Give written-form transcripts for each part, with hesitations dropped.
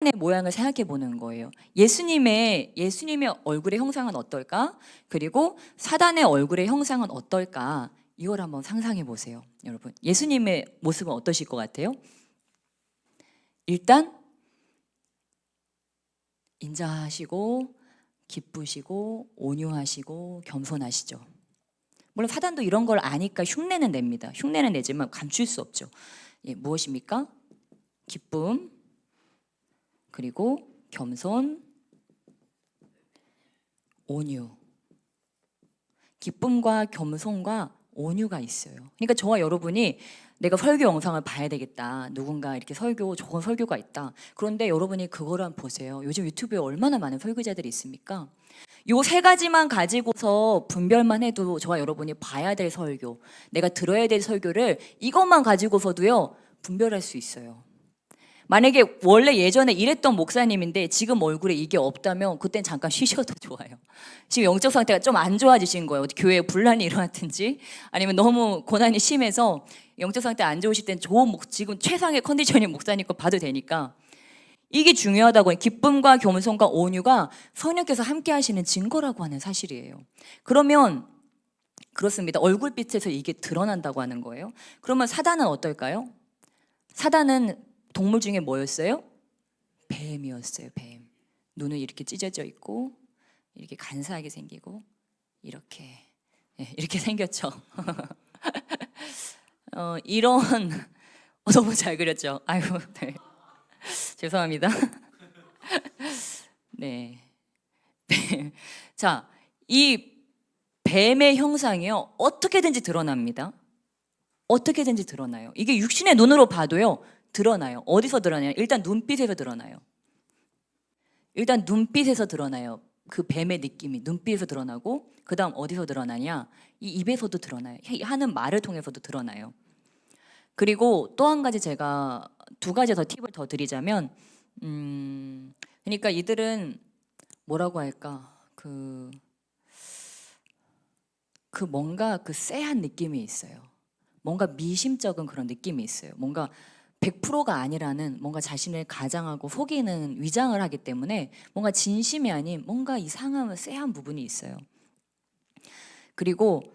사단의 모양을 생각해 보는 거예요. 예수님의 얼굴의 형상은 어떨까? 그리고 사단의 얼굴의 형상은 어떨까? 이걸 한번 상상해 보세요. 여러분, 예수님의 모습은 어떠실 것 같아요? 일단 인자하시고 기쁘시고 온유하시고 겸손하시죠. 물론 사단도 이런 걸 아니까 흉내는 냅니다. 흉내는 내지만 감출 수 없죠. 무엇입니까? 기쁨, 그리고 겸손, 온유. 기쁨과 겸손과 온유가 있어요. 그러니까 저와 여러분이 내가 설교 영상을 봐야 되겠다. 누군가 이렇게 좋은 설교가 있다. 그런데 여러분이 그걸 한번 보세요. 요즘 유튜브에 얼마나 많은 설교자들이 있습니까? 요 세 가지만 가지고서 분별만 해도 저와 여러분이 봐야 될 설교, 내가 들어야 될 설교를 이것만 가지고서도요, 분별할 수 있어요. 만약에 원래 예전에 이랬던 목사님인데 지금 얼굴에 이게 없다면 그땐 잠깐 쉬셔도 좋아요. 지금 영적 상태가 좀 안 좋아지신 거예요. 어디 교회에 분란이 일어났든지 아니면 너무 고난이 심해서 영적 상태 안 좋으실 땐 지금 최상의 컨디션인 목사님 거 봐도 되니까 이게 중요하다고 해요. 기쁨과 겸손과 온유가 성령께서 함께 하시는 증거라고 하는 사실이에요. 그러면 그렇습니다. 얼굴빛에서 이게 드러난다고 하는 거예요. 그러면 사단은 어떨까요? 사단은 동물 중에 뭐였어요? 뱀이었어요. 뱀. 눈은 이렇게 찢어져 있고 이렇게 간사하게 생기고 이렇게 생겼죠. 이런 너무 잘 그렸죠. 아이고, 네. 죄송합니다. 네. 자, 이 뱀의 형상이요, 어떻게든지 드러납니다. 어떻게든지 드러나요. 이게 육신의 눈으로 봐도요, 드러나요. 어디서 드러나요? 일단 눈빛에서 드러나요. 일단 눈빛에서 드러나요. 그 뱀의 느낌이 눈빛에서 드러나고, 그 다음 어디서 드러나냐? 이 입에서도 드러나요. 하는 말을 통해서도 드러나요. 그리고 또 한 가지 제가 두 가지 더 팁을 더 드리자면, 그러니까 이들은 뭐라고 할까? 뭔가 쎄한 느낌이 있어요. 뭔가 미심쩍은 그런 느낌이 있어요. 뭔가 100%가 아니라는, 뭔가 자신을 가장하고 속이는 위장을 하기 때문에 뭔가 진심이 아닌 뭔가 이상한 쎄한 부분이 있어요. 그리고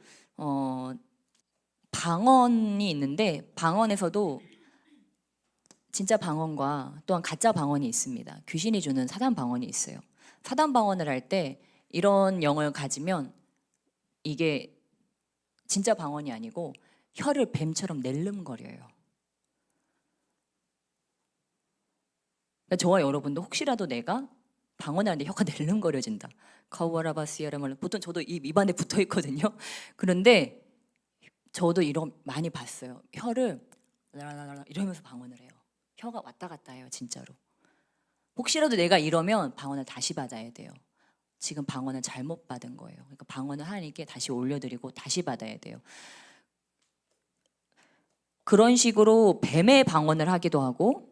방언이 있는데, 방언에서도 진짜 방언과 또한 가짜 방언이 있습니다. 귀신이 주는 사단 방언이 있어요. 사단 방언을 할 때 이런 영을 가지면 이게 진짜 방언이 아니고 혀를 뱀처럼 낼름거려요. 그러니까 저와 여러분도 혹시라도 내가 방언을 하는데 혀가 낼름거려진다. 카우아라바스야라말, 보통 저도 입안에 붙어 있거든요. 그런데 저도 이런 많이 봤어요. 혀를 이러면서 방언을 해요. 혀가 왔다 갔다 해요, 진짜로. 혹시라도 내가 이러면 방언을 다시 받아야 돼요. 지금 방언을 잘못 받은 거예요. 그러니까 방언을 하나님께 다시 올려드리고 다시 받아야 돼요. 그런 식으로 뱀의 방언을 하기도 하고,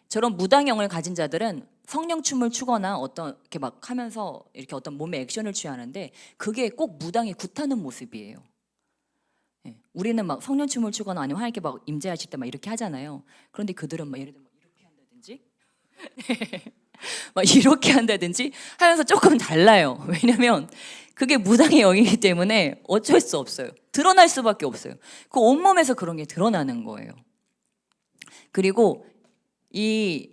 저런 무당형을 가진 자들은 성령춤을 추거나 이렇게 막 하면서 이렇게 어떤 몸의 액션을 취하는데 그게 꼭 무당이 굿하는 모습이에요. 우리는 막 성령춤을 추거나 아니면 하나님께 막 임재하실 때 막 이렇게 하잖아요. 그런데 그들은 막 예를 들면 이렇게 한다든지 막 이렇게 한다든지 하면서 조금 달라요. 왜냐면 그게 무당의 영이기 때문에 어쩔 수 없어요. 드러날 수밖에 없어요. 그 온몸에서 그런 게 드러나는 거예요. 그리고 이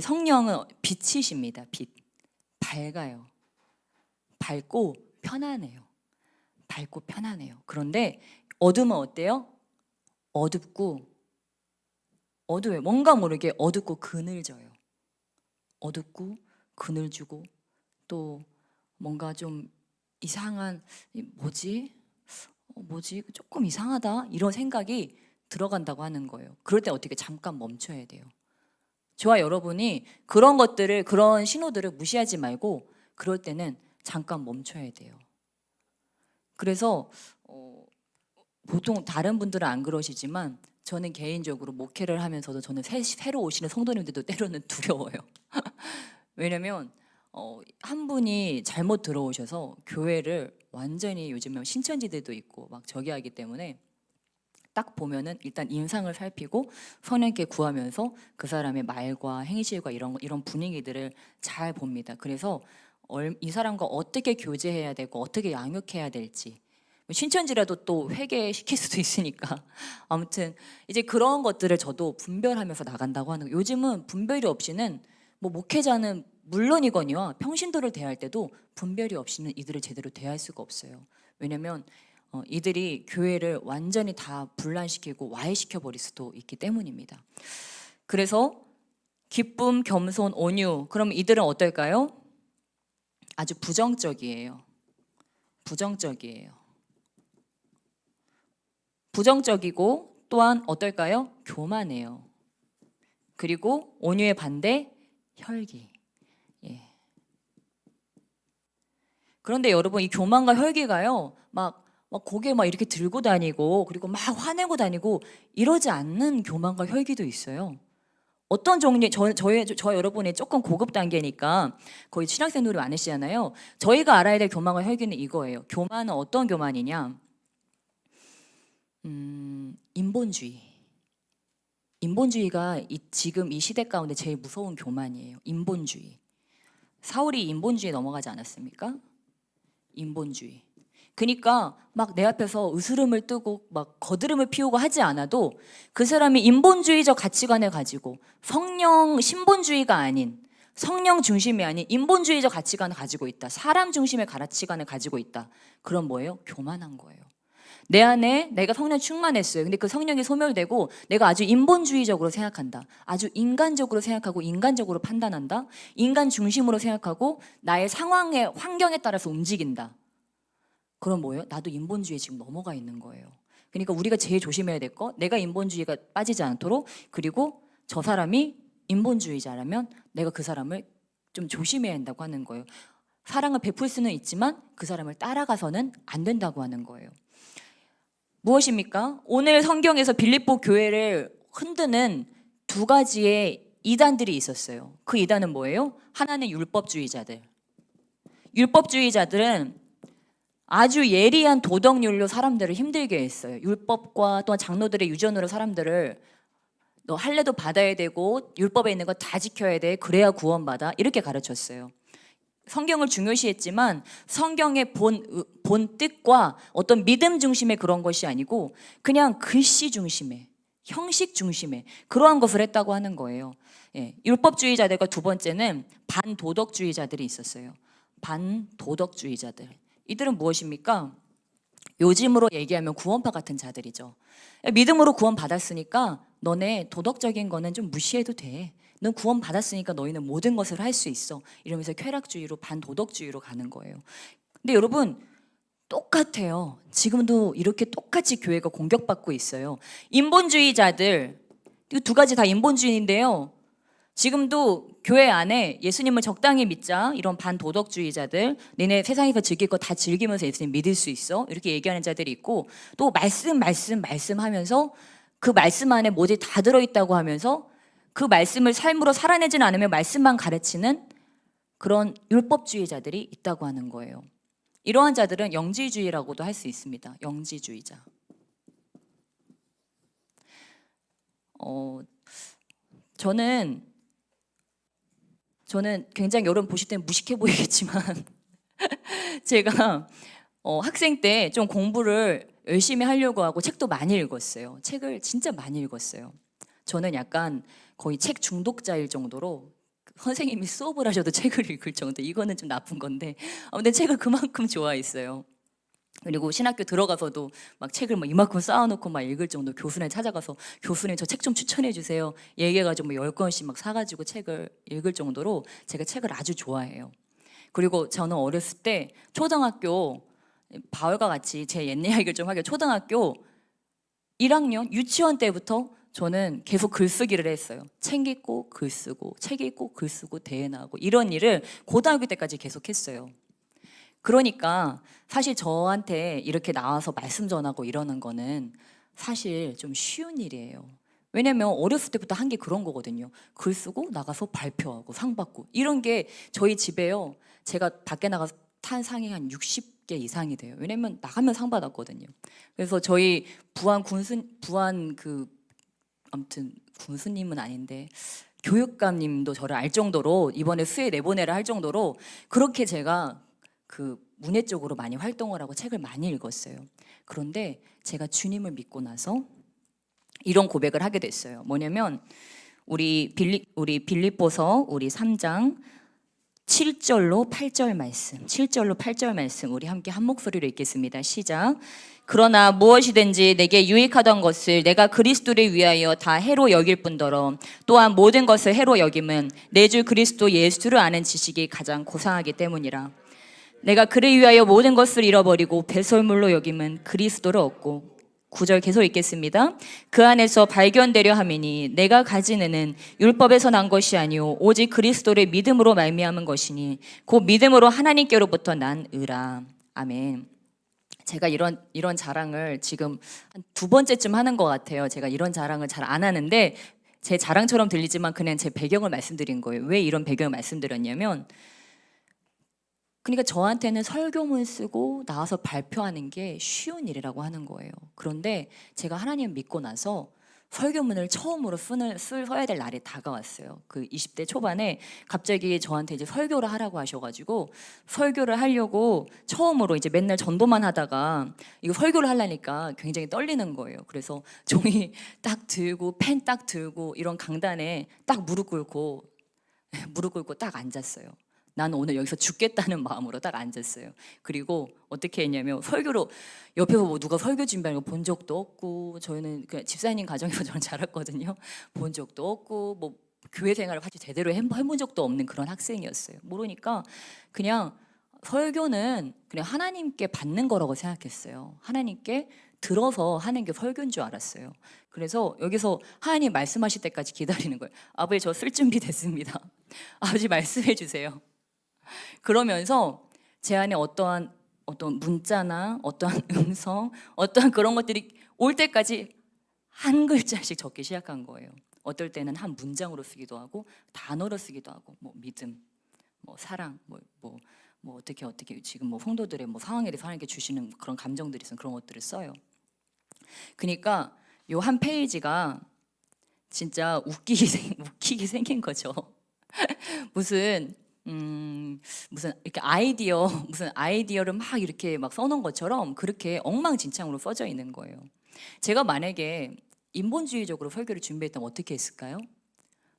성령은 빛이십니다. 빛. 밝아요. 밝고 편안해요. 밝고 편안해요. 그런데 어두우면 어때요? 어둡고, 어두워요. 뭔가 모르게 어둡고 그늘져요. 어둡고 그늘지고, 또 뭔가 좀 이상한, 뭐지? 조금 이상하다, 이런 생각이 들어간다고 하는 거예요. 그럴 때 어떻게 잠깐 멈춰야 돼요. 저와 여러분이 그런 것들을, 그런 신호들을 무시하지 말고 그럴 때는 잠깐 멈춰야 돼요. 그래서 보통 다른 분들은 안 그러시지만 저는 개인적으로 목회를 하면서도 저는 새로 오시는 성도님들도 때로는 두려워요. 왜냐면 한 분이 잘못 들어오셔서 교회를 완전히, 요즘은 신천지들도 있고 막 저기 하기 때문에 딱 보면은 일단 인상을 살피고 성령께 구하면서 그 사람의 말과 행실과 이런 분위기들을 잘 봅니다. 그래서 이 사람과 어떻게 교제해야 되고 어떻게 양육해야 될지, 신천지라도 또 회개시킬 수도 있으니까 아무튼 이제 그런 것들을 저도 분별하면서 나간다고 하는 거예요. 요즘은 분별이 없이는 뭐 목회자는 물론이거니와 평신도를 대할 때도 분별이 없이는 이들을 제대로 대할 수가 없어요. 왜냐면 이들이 교회를 완전히 다 분란시키고 와해시켜 버릴 수도 있기 때문입니다. 그래서 기쁨, 겸손, 온유, 그럼 이들은 어떨까요? 아주 부정적이에요. 부정적이에요. 부정적이고 또한 어떨까요? 교만해요. 그리고 온유의 반대, 혈기. 예. 그런데 여러분, 이 교만과 혈기가요, 막 고개 막 이렇게 들고 다니고, 그리고 막 화내고 다니고, 이러지 않는 교만과 혈기도 있어요. 어떤 종류, 저 여러분이 조금 고급 단계니까 거의 신학생들이 많으시잖아요. 저희가 알아야 될 교만과 혈기는 이거예요. 교만은 어떤 교만이냐? 인본주의. 인본주의가 지금 이 시대 가운데 제일 무서운 교만이에요. 인본주의. 사울이 인본주의에 넘어가지 않았습니까? 인본주의. 그러니까 막 내 앞에서 으스름을 뜨고 막 거드름을 피우고 하지 않아도 그 사람이 인본주의적 가치관을 가지고 신본주의가 아닌, 성령 중심이 아닌 인본주의적 가치관을 가지고 있다. 사람 중심의 가치관을 가지고 있다. 그럼 뭐예요? 교만한 거예요. 내 안에 내가 성령 충만했어요. 근데 그 성령이 소멸되고 내가 아주 인본주의적으로 생각한다. 아주 인간적으로 생각하고 인간적으로 판단한다. 인간 중심으로 생각하고 나의 상황에, 환경에 따라서 움직인다. 그럼 뭐예요? 나도 인본주의에 지금 넘어가 있는 거예요. 그러니까 우리가 제일 조심해야 될 거, 내가 인본주의가 빠지지 않도록, 그리고 저 사람이 인본주의자라면 내가 그 사람을 좀 조심해야 한다고 하는 거예요. 사랑을 베풀 수는 있지만 그 사람을 따라가서는 안 된다고 하는 거예요. 무엇입니까? 오늘 성경에서 빌립보 교회를 흔드는 두 가지의 이단들이 있었어요. 그 이단은 뭐예요? 하나는 율법주의자들. 율법주의자들은 아주 예리한 도덕률로 사람들을 힘들게 했어요. 율법과 또한 장로들의 유전으로 사람들을 너 할례도 받아야 되고 율법에 있는 거 다 지켜야 돼. 그래야 구원받아. 이렇게 가르쳤어요. 성경을 중요시했지만 성경의 본 뜻과 어떤 믿음 중심의 그런 것이 아니고 그냥 글씨 중심의, 형식 중심의 그러한 것을 했다고 하는 거예요. 예, 율법주의자들과 두 번째는 반도덕주의자들이 있었어요. 반도덕주의자들. 이들은 무엇입니까? 요즘으로 얘기하면 구원파 같은 자들이죠. 믿음으로 구원 받았으니까 너네 도덕적인 거는 좀 무시해도 돼. 넌 구원 받았으니까 너희는 모든 것을 할 수 있어. 이러면서 쾌락주의로, 반도덕주의로 가는 거예요. 근데 여러분, 똑같아요. 지금도 이렇게 똑같이 교회가 공격받고 있어요. 인본주의자들, 이 두 가지 다 인본주의인데요. 지금도 교회 안에 예수님을 적당히 믿자, 이런 반도덕주의자들, 너네 세상에서 즐길 거 다 즐기면서 예수님 믿을 수 있어, 이렇게 얘기하는 자들이 있고, 또 말씀하면서 그 말씀 안에 뭐지 다 들어있다고 하면서 그 말씀을 삶으로 살아내지는 않으면 말씀만 가르치는 그런 율법주의자들이 있다고 하는 거예요. 이러한 자들은 영지주의라고도 할 수 있습니다. 영지주의자. 저는 굉장히 여러분 보실 때는 무식해 보이겠지만 제가 학생 때 좀 공부를 열심히 하려고 하고 책도 많이 읽었어요. 책을 진짜 많이 읽었어요. 저는 약간 거의 책 중독자일 정도로 선생님이 수업을 하셔도 책을 읽을 정도, 이거는 좀 나쁜 건데 아무튼 책을 그만큼 좋아했어요. 그리고 신학교 들어가서도 막 책을 막 이만큼 쌓아놓고 막 읽을 정도, 교수님 찾아가서 교수님 저 책 좀 추천해 주세요 얘기해가지고 뭐 10권씩 막 사가지고 책을 읽을 정도로 제가 책을 아주 좋아해요. 그리고 저는 어렸을 때 초등학교, 바울과 같이 제 옛 이야기를 좀 하게, 초등학교 1학년 유치원 때부터 저는 계속 글쓰기를 했어요. 책 읽고 글 쓰고, 책 읽고 글 쓰고, 대회 나가고, 이런 일을 고등학교 때까지 계속 했어요. 그러니까 사실 저한테 이렇게 나와서 말씀 전하고 이러는 거는 사실 좀 쉬운 일이에요. 왜냐면 어렸을 때부터 한 게 그런 거거든요. 글 쓰고 나가서 발표하고 상 받고, 이런 게 저희 집에요. 제가 밖에 나가서 탄 상이 한 개 이상이 돼요. 왜냐면 나가면 상 받았거든요. 그래서 저희 부안 아무튼 군수님은 아닌데 교육감님도 저를 알 정도로 이번에 수해 내보내라 할 정도로 그렇게 제가 그 문예 쪽으로 많이 활동을 하고 책을 많이 읽었어요. 그런데 제가 주님을 믿고 나서 이런 고백을 하게 됐어요. 뭐냐면 우리 빌립보서 우리 3장 7절로 8절 말씀, 7절로 8절 말씀 우리 함께 한 목소리로 읽겠습니다. 시작. 그러나 무엇이든지 내게 유익하던 것을 내가 그리스도를 위하여 다 해로 여길 뿐더러 또한 모든 것을 해로 여김은 내 주 그리스도 예수를 아는 지식이 가장 고상하기 때문이라. 내가 그를 위하여 모든 것을 잃어버리고 배설물로 여김은 그리스도를 얻고 9절 계속 읽겠습니다. 그 안에서 발견되려 함이니 내가 가진 은은 율법에서 난 것이 아니오 오직 그리스도를 믿음으로 말미암은 것이니 그 믿음으로 하나님께로부터 난 의라. 아멘. 제가 이런 자랑을 지금 한 2번째쯤 하는 것 같아요. 제가 이런 자랑을 잘 안 하는데 제 자랑처럼 들리지만 그냥 제 배경을 말씀드린 거예요. 왜 이런 배경을 말씀드렸냐면 그러니까 저한테는 설교문 쓰고 나와서 발표하는 게 쉬운 일이라고 하는 거예요. 그런데 제가 하나님 믿고 나서 설교문을 처음으로 써야 될 날이 다가왔어요. 그 20대 초반에 갑자기 저한테 이제 설교를 하라고 하셔가지고 설교를 하려고 처음으로 이제 맨날 전도만 하다가 이거 설교를 하려니까 굉장히 떨리는 거예요. 그래서 종이 딱 들고 펜 딱 들고 이런 강단에 딱 무릎 꿇고 딱 앉았어요. 나는 오늘 여기서 죽겠다는 마음으로 딱 앉았어요. 그리고 어떻게 했냐면 설교로 옆에서 뭐 누가 설교 준비하는 거 본 적도 없고 저희는 그냥 집사님 가정에서 저는 자랐거든요. 본 적도 없고 뭐 교회 생활을 같이 제대로 해본 적도 없는 그런 학생이었어요. 모르니까 그냥 설교는 그냥 하나님께 받는 거라고 생각했어요. 하나님께 들어서 하는 게 설교인 줄 알았어요. 그래서 여기서 하나님 말씀하실 때까지 기다리는 거예요. 아버지 저 쓸 준비 됐습니다. 아버지 말씀해 주세요. 그러면서 제 안에 어떤 문자나 어떠한 음성, 어떠한 그런 것들이 올 때까지 한 글자씩 적기 시작한 거예요. 어떨 때는 한 문장으로 쓰기도 하고 단어로 쓰기도 하고 뭐 믿음, 뭐 사랑, 뭐 어떻게 지금 뭐 성도들의 뭐 상황에 대해서 하나님께 주시는 그런 감정들이 있으면 그런 것들을 써요. 그러니까 요 한 페이지가 진짜 웃기게 생긴 거죠. 무슨 이렇게 무슨 아이디어를 막 이렇게 막 써놓은 것처럼 그렇게 엉망진창으로 써져 있는 거예요. 제가 만약에 인본주의적으로 설교를 준비했다면 어떻게 했을까요?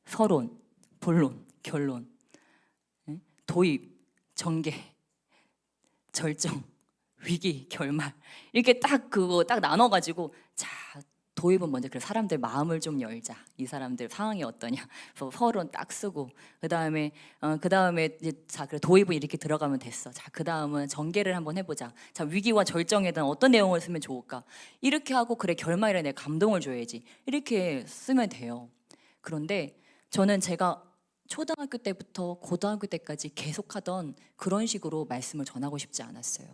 서론, 본론, 결론, 도입, 전개, 절정, 위기, 결말 이렇게 딱 그거 딱 나눠가지고 자 도입은 먼저 그 사람들 마음을 좀 열자. 이 사람들 상황이 어떠냐. 그래서 서론 딱 쓰고 그다음에 이제 자 그래 도입은 이렇게 들어가면 됐어. 자 그다음은 전개를 한번 해보자. 자 위기와 절정에 대한 어떤 내용을 쓰면 좋을까. 이렇게 하고 그래 결말에 내 감동을 줘야지. 이렇게 쓰면 돼요. 그런데 저는 제가 초등학교 때부터 고등학교 때까지 계속하던 그런 식으로 말씀을 전하고 싶지 않았어요.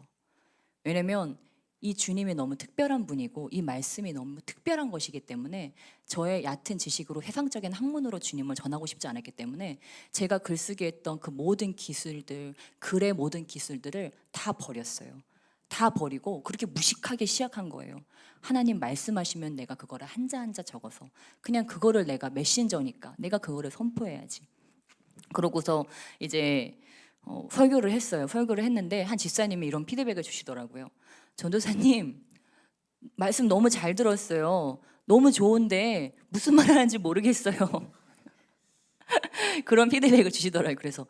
왜냐면 이 주님이 너무 특별한 분이고 이 말씀이 너무 특별한 것이기 때문에 저의 얕은 지식으로 세상적인 학문으로 주님을 전하고 싶지 않았기 때문에 제가 글쓰기 했던 그 모든 기술들, 글의 모든 기술들을 다 버렸어요. 다 버리고 그렇게 무식하게 시작한 거예요. 하나님 말씀하시면 내가 그거를 한자 한자 적어서 그냥 그거를 내가 메신저니까 내가 그거를 선포해야지. 그러고서 이제 설교를 했어요. 설교를 했는데 한 집사님이 이런 피드백을 주시더라고요. 전도사님 말씀 너무 잘 들었어요. 너무 좋은데 무슨 말 하는지 모르겠어요. 그런 피드백을 주시더라고요. 그래서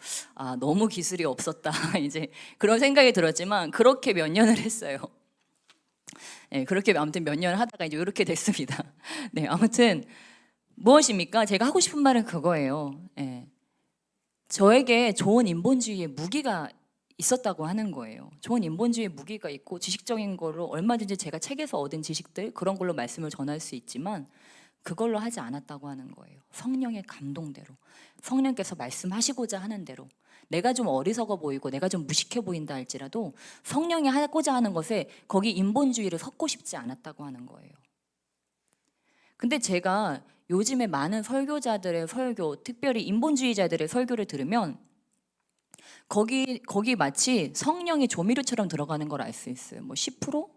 너무 기술이 없었다 이제 그런 생각이 들었지만 그렇게 몇 년을 했어요. 네, 그렇게 아무튼 몇 년을 하다가 이제 이렇게 됐습니다. 네, 아무튼 무엇입니까? 제가 하고 싶은 말은 그거예요. 네. 저에게 좋은 인본주의의 무기가 있었다고 하는 거예요. 좋은 인본주의의 무기가 있고 지식적인 걸로 얼마든지 제가 책에서 얻은 지식들 그런 걸로 말씀을 전할 수 있지만 그걸로 하지 않았다고 하는 거예요. 성령의 감동대로 성령께서 말씀하시고자 하는 대로 내가 좀 어리석어 보이고 내가 좀 무식해 보인다 할지라도 성령이 하고자 하는 것에 거기 인본주의를 섞고 싶지 않았다고 하는 거예요. 근데 제가 요즘에 많은 설교자들의 설교, 특별히 인본주의자들의 설교를 들으면 거기 마치 성령이 조미료처럼 들어가는 걸 알 수 있어요. 뭐 10%?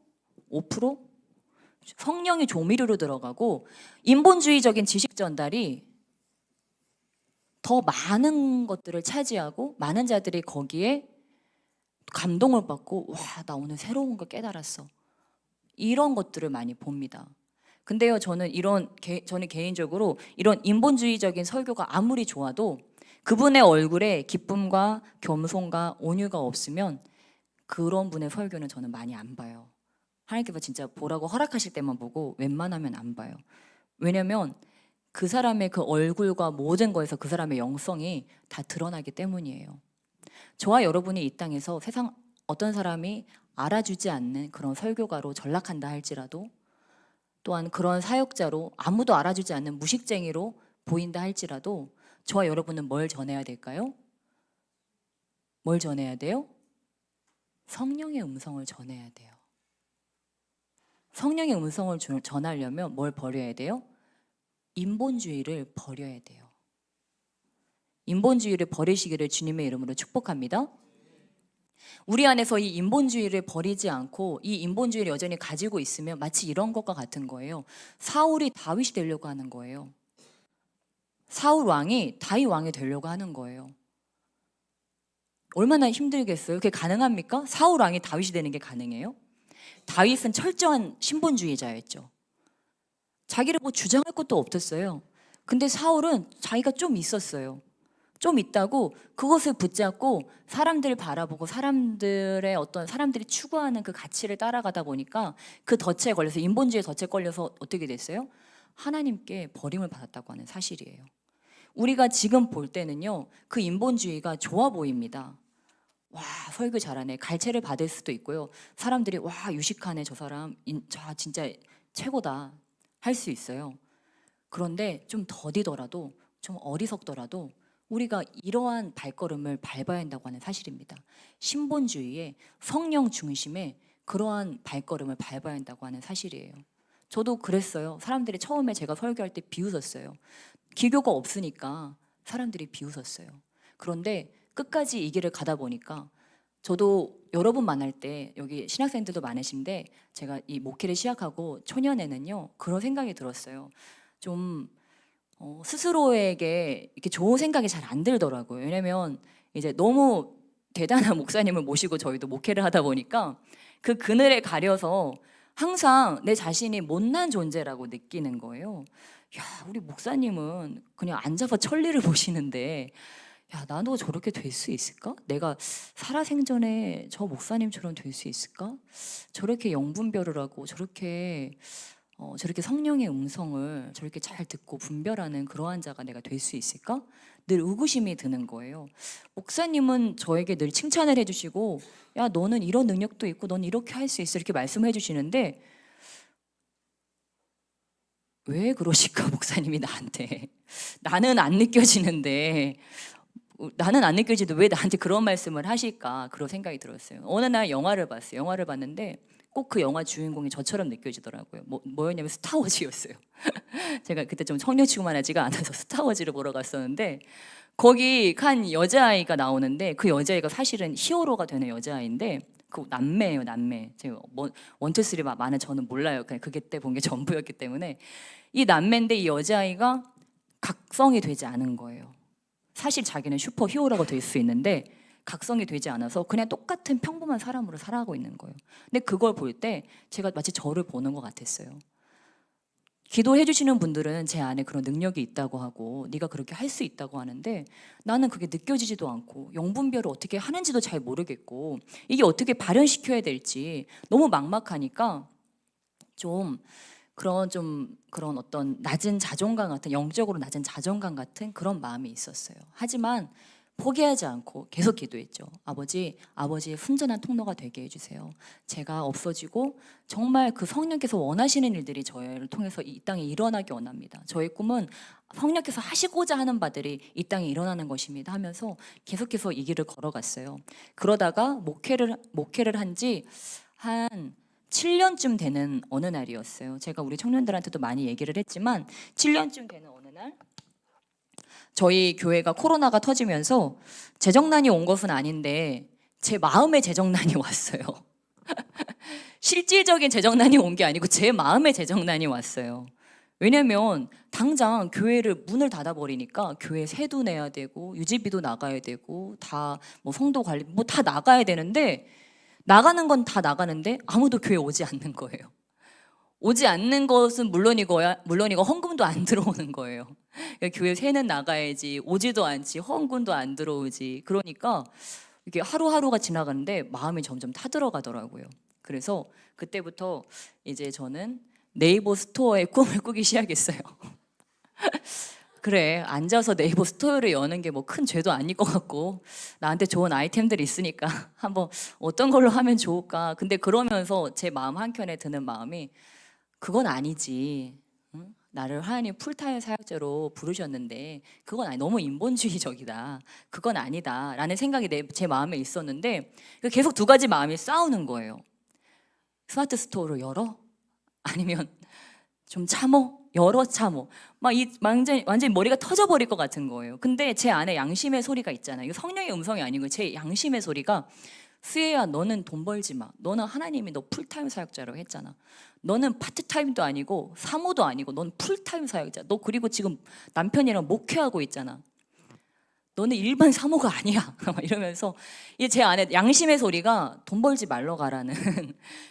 5%? 성령이 조미료로 들어가고 인본주의적인 지식 전달이 더 많은 것들을 차지하고 많은 자들이 거기에 감동을 받고 와, 나 오늘 새로운 거 깨달았어. 이런 것들을 많이 봅니다. 근데요, 저는 개인적으로 이런 인본주의적인 설교가 아무리 좋아도 그분의 얼굴에 기쁨과 겸손과 온유가 없으면 그런 분의 설교는 저는 많이 안 봐요. 하나님께서 진짜 보라고 허락하실 때만 보고 웬만하면 안 봐요. 왜냐면 그 사람의 그 얼굴과 모든 거에서 그 사람의 영성이 다 드러나기 때문이에요. 저와 여러분이 이 땅에서 세상 어떤 사람이 알아주지 않는 그런 설교가로 전락한다 할지라도, 또한 그런 사역자로 아무도 알아주지 않는 무식쟁이로 보인다 할지라도 저와 여러분은 뭘 전해야 될까요? 뭘 전해야 돼요? 성령의 음성을 전해야 돼요. 성령의 음성을 전하려면 뭘 버려야 돼요? 인본주의를 버려야 돼요. 인본주의를 버리시기를 주님의 이름으로 축복합니다. 우리 안에서 이 인본주의를 버리지 않고 이 인본주의를 여전히 가지고 있으면 마치 이런 것과 같은 거예요. 사울이 다윗이 되려고 하는 거예요. 사울 왕이 다윗 왕이 되려고 하는 거예요. 얼마나 힘들겠어요? 그게 가능합니까? 사울 왕이 다윗이 되는 게 가능해요? 다윗은 철저한 신본주의자였죠. 자기를 뭐 주장할 것도 없었어요. 근데 사울은 자기가 좀 있었어요. 좀 있다고 그것을 붙잡고 사람들을 바라보고 사람들이 추구하는 그 가치를 따라가다 보니까 그 덫에 걸려서 인본주의 덫에 걸려서 어떻게 됐어요? 하나님께 버림을 받았다고 하는 사실이에요. 우리가 지금 볼 때는요, 그 인본주의가 좋아 보입니다. 와, 설교 잘하네. 갈채를 받을 수도 있고요. 사람들이 와, 유식하네. 저 사람 진짜 최고다 할 수 있어요. 그런데 좀 더디더라도, 좀 어리석더라도 우리가 이러한 발걸음을 밟아야 한다고 하는 사실입니다. 신본주의의 성령 중심의 그러한 발걸음을 밟아야 한다고 하는 사실이에요. 저도 그랬어요. 사람들이 처음에 제가 설교할 때 비웃었어요. 기교가 없으니까 사람들이 비웃었어요. 그런데 끝까지 이 길을 가다 보니까 저도 여러분 만날 때 여기 신학생들도 많으신데 제가 이 목회를 시작하고 초년에는요 그런 생각이 들었어요. 좀 스스로에게 이렇게 좋은 생각이 잘 안 들더라고요. 왜냐면 이제 너무 대단한 목사님을 모시고 저희도 목회를 하다 보니까 그 그늘에 가려서 항상 내 자신이 못난 존재라고 느끼는 거예요. 야, 우리 목사님은 그냥 앉아서 천리를 보시는데 야, 나도 저렇게 될 수 있을까? 내가 살아생전에 저 목사님처럼 될 수 있을까? 저렇게 영분별을 하고 저렇게 성령의 음성을 저렇게 잘 듣고 분별하는 그러한 자가 내가 될 수 있을까? 늘 의구심이 드는 거예요. 목사님은 저에게 늘 칭찬을 해주시고 야, 너는 이런 능력도 있고 넌 이렇게 할 수 있어 이렇게 말씀해 주시는데 왜 그러실까 목사님이 나한테 나는 안 느껴지는데 왜 나한테 그런 말씀을 하실까 그런 생각이 들었어요. 어느 날 영화를 봤어요. 영화를 봤는데 꼭 그 영화 주인공이 저처럼 느껴지더라고요. 뭐였냐면 스타워즈였어요. 제가 그때 좀 청년 취급만 하지가 않아서 스타워즈를 보러 갔었는데 거기 한 여자아이가 나오는데 그 여자아이가 사실은 히어로가 되는 여자아이인데 그 남매예요, 남매. 제가 원투 쓰리 많은 저는 몰라요. 그냥 그때 본 게 전부였기 때문에 이 남매인데 이 여자아이가 각성이 되지 않은 거예요. 사실 자기는 슈퍼 히어로가 될 수 있는데 각성이 되지 않아서 그냥 똑같은 평범한 사람으로 살아가고 있는 거예요. 근데 그걸 볼 때 제가 마치 저를 보는 것 같았어요. 기도해 주시는 분들은 제 안에 그런 능력이 있다고 하고 네가 그렇게 할 수 있다고 하는데 나는 그게 느껴지지도 않고 영분별을 어떻게 하는지도 잘 모르겠고 이게 어떻게 발현시켜야 될지 너무 막막하니까 그런 어떤 낮은 자존감 같은, 영적으로 낮은 자존감 같은 그런 마음이 있었어요. 하지만 포기하지 않고 계속 기도했죠. 아버지의 순전한 통로가 되게 해주세요. 제가 없어지고 정말 그 성령께서 원하시는 일들이 저를 통해서 이 땅에 일어나기 원합니다. 저의 꿈은 성령께서 하시고자 하는 바들이 이 땅에 일어나는 것입니다 하면서 계속해서 이 길을 걸어갔어요. 그러다가 목회를 한지 한 7년쯤 되는 어느 날이었어요. 제가 우리 청년들한테도 많이 얘기를 했지만 7년쯤 되는 어느 날 저희 교회가 코로나가 터지면서 재정난이 온 것은 아닌데 제 마음에 재정난이 왔어요. 실질적인 재정난이 온 게 아니고 제 마음에 재정난이 왔어요. 왜냐면 당장 교회를 문을 닫아버리니까 교회 세도 내야 되고 유지비도 나가야 되고 다 뭐 성도 관리 뭐 다 나가야 되는데 나가는 건 다 나가는데 아무도 교회 오지 않는 거예요. 오지 않는 것은 물론이고 헌금도 안 들어오는 거예요. 교회 세는 나가야지 오지도 않지 헌금도 안 들어오지. 그러니까 이게 하루하루가 지나가는데 마음이 점점 타들어가더라고요. 그래서 그때부터 이제 저는 네이버 스토어의 꿈을 꾸기 시작했어요. 그래, 앉아서 네이버 스토어를 여는 게 뭐 큰 죄도 아닐 것 같고 나한테 좋은 아이템들이 있으니까 한번 어떤 걸로 하면 좋을까. 근데 그러면서 제 마음 한켠에 드는 마음이 그건 아니지. 응? 나를 하나님 풀타임 사역자로 부르셨는데 그건 아니, 너무 인본주의적이다. 그건 아니다. 라는 생각이 제 마음에 있었는데 계속 두 가지 마음이 싸우는 거예요. 스마트 스토어를 열어? 아니면 좀 참어? 열어 참어. 막 완전히 머리가 터져버릴 것 같은 거예요. 근데 제 안에 양심의 소리가 있잖아요. 이거 성령의 음성이 아니고 제 양심의 소리가 수혜야 너는 돈 벌지 마. 너는 하나님이 너 풀타임 사역자라고 했잖아. 너는 파트타임도 아니고 사모도 아니고 넌 풀타임 사역자. 너 그리고 지금 남편이랑 목회하고 있잖아. 너는 일반 사모가 아니야. 이러면서 제 안에 양심의 소리가 돈 벌지 말러 가라는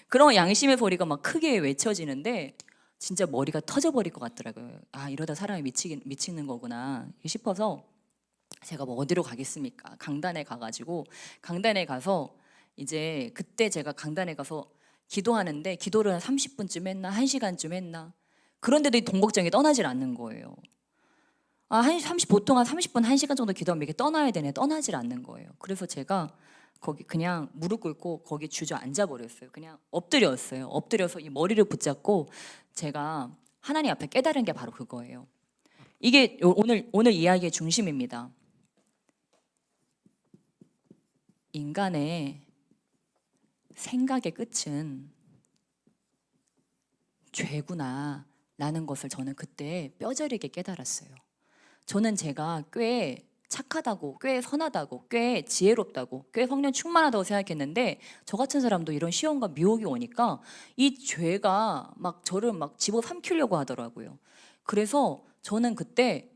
그런 양심의 소리가 막 크게 외쳐지는데 진짜 머리가 터져버릴 것 같더라고요. 아 이러다 사람이 미치는 거구나 싶어서 제가 뭐 어디로 가겠습니까? 강단에 가가지고 강단에 가서 이제 그때 제가 강단에 가서 기도하는데 기도를 한 30분쯤 했나 1시간쯤 했나 그런데도 이 돈 걱정이 떠나질 않는 거예요. 보통 한 30분 1시간 정도 기도하면 이게 떠나야 되네 떠나질 않는 거예요. 그래서 제가 거기 그냥 무릎 꿇고 거기 주저앉아 버렸어요. 그냥 엎드렸어요. 엎드려서 이 머리를 붙잡고 제가 하나님 앞에 깨달은 게 바로 그거예요. 이게 오늘 이야기의 중심입니다. 인간의 생각의 끝은 죄구나 라는 것을 저는 그때 뼈저리게 깨달았어요. 저는 제가 꽤 착하다고, 꽤 선하다고, 꽤 지혜롭다고, 꽤 성령 충만하다고 생각했는데 저 같은 사람도 이런 시험과 미혹이 오니까 이 죄가 막 저를 막 집어삼키려고 하더라고요. 그래서 저는 그때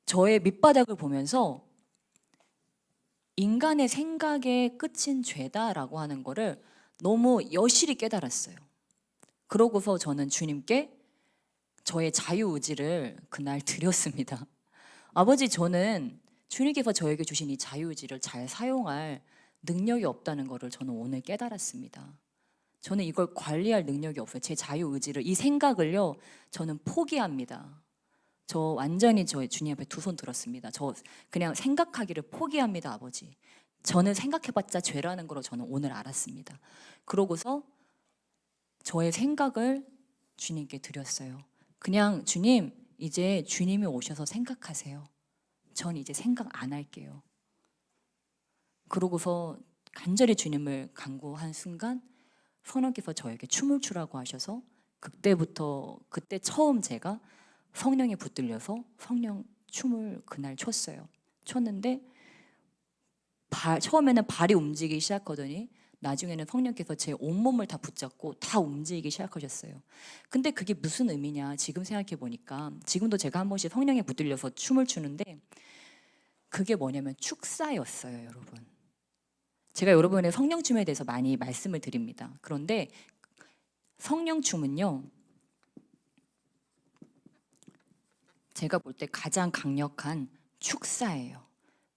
저의 밑바닥을 보면서 인간의 생각의 끝인 죄다라고 하는 거를 너무 여실히 깨달았어요. 그러고서 저는 주님께 저의 자유의지를 그날 드렸습니다. 아버지, 저는 주님께서 저에게 주신 이 자유의지를 잘 사용할 능력이 없다는 것을 저는 오늘 깨달았습니다. 저는 이걸 관리할 능력이 없어요. 제 자유의지를, 이 생각을요, 저는 포기합니다. 저 완전히 저의 주님 앞에 두 손 들었습니다. 저 그냥 생각하기를 포기합니다, 아버지. 저는 생각해봤자 죄라는 걸 저는 오늘 알았습니다. 그러고서 저의 생각을 주님께 드렸어요. 그냥 주님, 이제 주님이 오셔서 생각하세요. 전 이제 생각 안 할게요. 그러고서 간절히 주님을 간구한 순간 성령께서 저에게 춤을 추라고 하셔서 그때 처음 제가 성령에 붙들려서 성령 춤을 그날 췄어요. 췄는데 처음에는 발이 움직이기 시작하더니 나중에는 성령께서 제 온몸을 다 붙잡고 다 움직이기 시작하셨어요. 근데 그게 무슨 의미냐 지금 생각해 보니까 지금도 제가 한 번씩 성령에 붙들려서 춤을 추는데 그게 뭐냐면 축사였어요, 여러분. 제가 여러분의 성령춤에 대해서 많이 말씀을 드립니다. 그런데 성령춤은요, 제가 볼 때 가장 강력한 축사예요.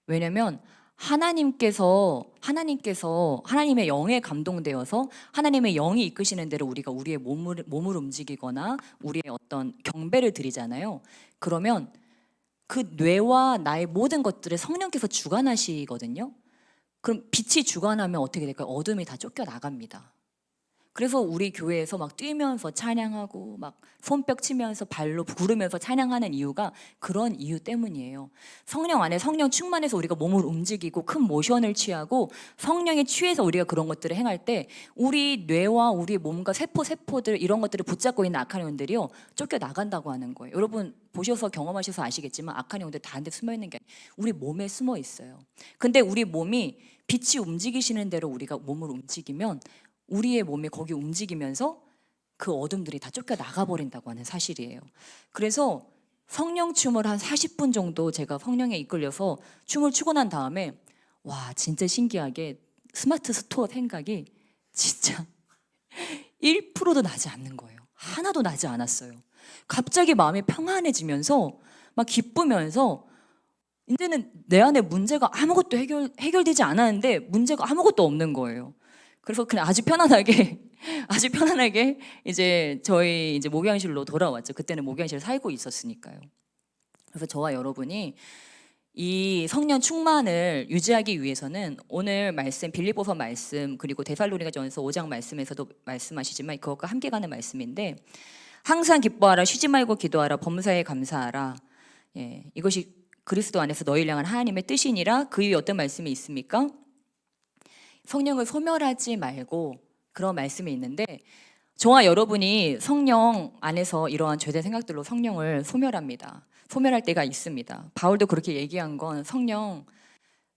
왜냐면 하나님께서 하나님의 영에 감동되어서 하나님의 영이 이끄시는 대로 우리가 우리의 몸을 움직이거나 우리의 어떤 경배를 드리잖아요. 그러면 그 뇌와 나의 모든 것들을 성령께서 주관하시거든요. 그럼 빛이 주관하면 어떻게 될까요? 어둠이 다 쫓겨 나갑니다. 그래서 우리 교회에서 막 뛰면서 찬양하고 막 손뼉 치면서 발로 구르면서 찬양하는 이유가 그런 이유 때문이에요. 성령 안에 성령 충만해서 우리가 몸을 움직이고 큰 모션을 취하고 성령에 취해서 우리가 그런 것들을 행할 때 우리 뇌와 우리 몸과 세포들 이런 것들을 붙잡고 있는 악한 영들이요 쫓겨나간다고 하는 거예요. 여러분 보셔서 경험하셔서 아시겠지만 악한 영들 다 한 데 숨어 있는 게 아니에요. 우리 몸에 숨어 있어요. 근데 우리 몸이 빛이 움직이시는 대로 우리가 몸을 움직이면 우리의 몸이 거기 움직이면서 그 어둠들이 다 쫓겨나가 버린다고 하는 사실이에요. 그래서 성령 춤을 한 40분 정도 제가 성령에 이끌려서 춤을 추고 난 다음에 와 진짜 신기하게 스마트 스토어 생각이 진짜 1%도 나지 않는 거예요. 하나도 나지 않았어요. 갑자기 마음이 평안해지면서 막 기쁘면서 이제는 내 안에 문제가 아무것도 해결되지 않았는데 문제가 아무것도 없는 거예요. 그래서 그냥 아주 편안하게 이제 저희 이제 목양실로 돌아왔죠. 그때는 목양실 살고 있었으니까요. 그래서 저와 여러분이 이 성령 충만을 유지하기 위해서는 오늘 말씀 빌립보서 말씀 그리고 데살로니가전서 5장 말씀에서도 말씀하시지만 그것과 함께 가는 말씀인데 항상 기뻐하라 쉬지 말고 기도하라 범사에 감사하라. 예, 이것이 그리스도 안에서 너희를 향한 하나님의 뜻이니라. 그 위에 어떤 말씀이 있습니까? 성령을 소멸하지 말고 그런 말씀이 있는데 저와 여러분이 성령 안에서 이러한 죄된 생각들로 성령을 소멸합니다. 소멸할 때가 있습니다. 바울도 그렇게 얘기한 건 성령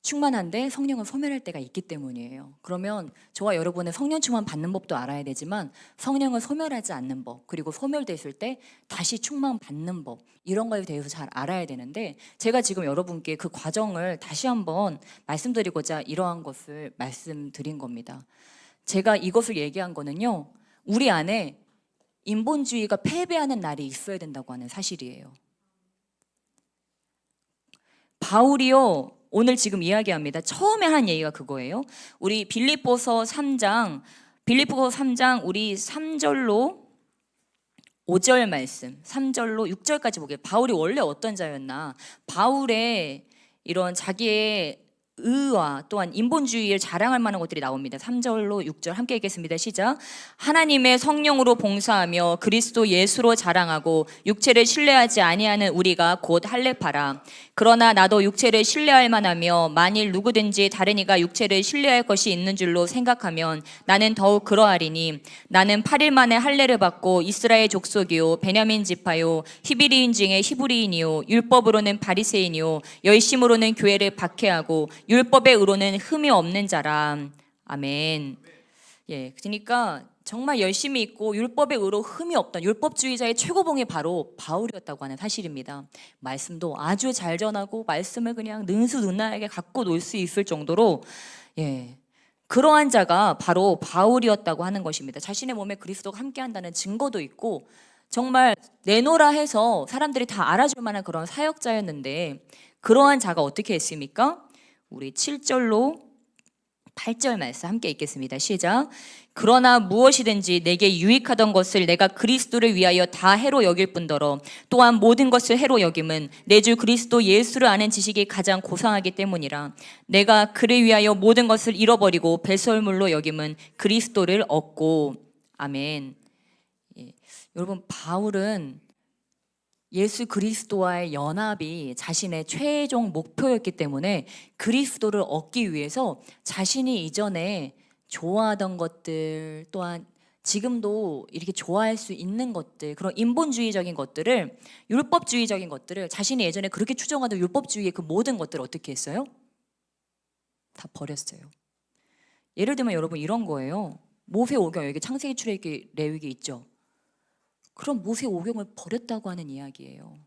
충만한데 성령을 소멸할 때가 있기 때문이에요. 그러면 저와 여러분의 성령 충만 받는 법도 알아야 되지만 성령을 소멸하지 않는 법 그리고 소멸됐을 때 다시 충만 받는 법 이런 거에 대해서 잘 알아야 되는데 제가 지금 여러분께 그 과정을 다시 한번 말씀드리고자 이러한 것을 말씀드린 겁니다. 제가 이것을 얘기한 거는요 우리 안에 인본주의가 패배하는 날이 있어야 된다고 하는 사실이에요. 바울이요 오늘 지금 이야기합니다. 처음에 한 얘기가 그거예요. 우리 빌립보서 3장 우리 3절로 5절 말씀 3절로 6절까지 보게 바울이 원래 어떤 자였나 바울의 이런 자기의 의와 또한 인본주의를 자랑할 만한 것들이 나옵니다. 3절로 6절 함께 읽겠습니다. 시작. 하나님의 성령으로 봉사하며 그리스도 예수로 자랑하고 육체를 신뢰하지 아니하는 우리가 곧 할례파라. 그러나 나도 육체를 신뢰할 만하며 만일 누구든지 다른 이가 육체를 신뢰할 것이 있는 줄로 생각하면 나는 더욱 그러하리니 나는 8일 만에 할례를 받고 이스라엘 족속이요 베냐민 지파요 히브리인 중에 히브리인이요 율법으로는 바리새인이요 열심으로는 교회를 박해하고 율법의 의로는 흠이 없는 자라. 아멘. 예, 그러니까 정말 열심히 있고 율법의 의로 흠이 없던 율법주의자의 최고봉이 바로 바울이었다고 하는 사실입니다. 말씀도 아주 잘 전하고 말씀을 그냥 능수능란하게 갖고 놀 수 있을 정도로 예, 그러한 자가 바로 바울이었다고 하는 것입니다. 자신의 몸에 그리스도가 함께한다는 증거도 있고 정말 내노라 해서 사람들이 다 알아줄 만한 그런 사역자였는데 그러한 자가 어떻게 했습니까? 우리 7절로 8절 말씀 함께 읽겠습니다. 시작. 그러나 무엇이든지 내게 유익하던 것을 내가 그리스도를 위하여 다 해로 여길 뿐더러 또한 모든 것을 해로 여김은 내 주 그리스도 예수를 아는 지식이 가장 고상하기 때문이라. 내가 그를 위하여 모든 것을 잃어버리고 배설물로 여김은 그리스도를 얻고. 아멘. 예. 여러분 바울은 예수 그리스도와의 연합이 자신의 최종 목표였기 때문에 그리스도를 얻기 위해서 자신이 이전에 좋아하던 것들 또한 지금도 이렇게 좋아할 수 있는 것들 그런 인본주의적인 것들을 율법주의적인 것들을 자신이 예전에 그렇게 추정하던 율법주의의 그 모든 것들을 어떻게 했어요? 다 버렸어요. 예를 들면 여러분 이런 거예요. 모세오경 여기 창세기 출애굽기 레위기 있죠. 그럼 모세오경을 버렸다고 하는 이야기예요.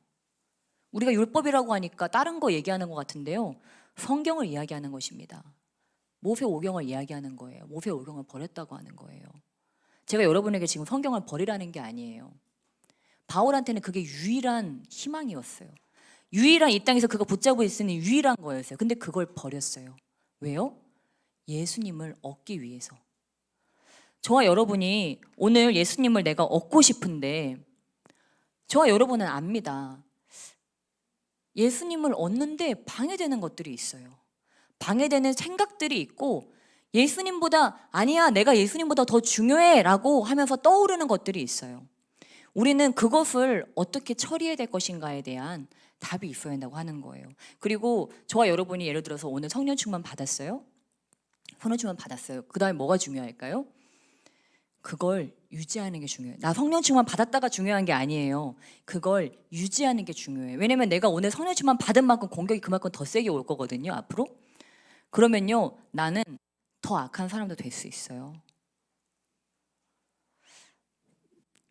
우리가 율법이라고 하니까 다른 거 얘기하는 것 같은데요. 성경을 이야기하는 것입니다. 모세오경을 이야기하는 거예요. 모세오경을 버렸다고 하는 거예요. 제가 여러분에게 지금 성경을 버리라는 게 아니에요. 바울한테는 그게 유일한 희망이었어요. 유일한 이 땅에서 그가 붙잡고 있으니 유일한 거였어요. 근데 그걸 버렸어요. 왜요? 예수님을 얻기 위해서. 저와 여러분이 오늘 예수님을 내가 얻고 싶은데 저와 여러분은 압니다. 예수님을 얻는데 방해되는 것들이 있어요. 방해되는 생각들이 있고 예수님보다 아니야, 내가 예수님보다 더 중요해라고 하면서 떠오르는 것들이 있어요. 우리는 그것을 어떻게 처리해야 될 것인가에 대한 답이 있어야 한다고 하는 거예요. 그리고 저와 여러분이 예를 들어서 오늘 성령 충만 받았어요? 성령 충만 받았어요. 그 다음에 뭐가 중요할까요? 그걸 유지하는 게 중요해요. 나 성령 충만 받았다가 중요한 게 아니에요. 그걸 유지하는 게 중요해요. 왜냐면 내가 오늘 성령 충만 받은 만큼 공격이 그만큼 더 세게 올 거거든요, 앞으로. 그러면요, 나는 더 악한 사람도 될 수 있어요.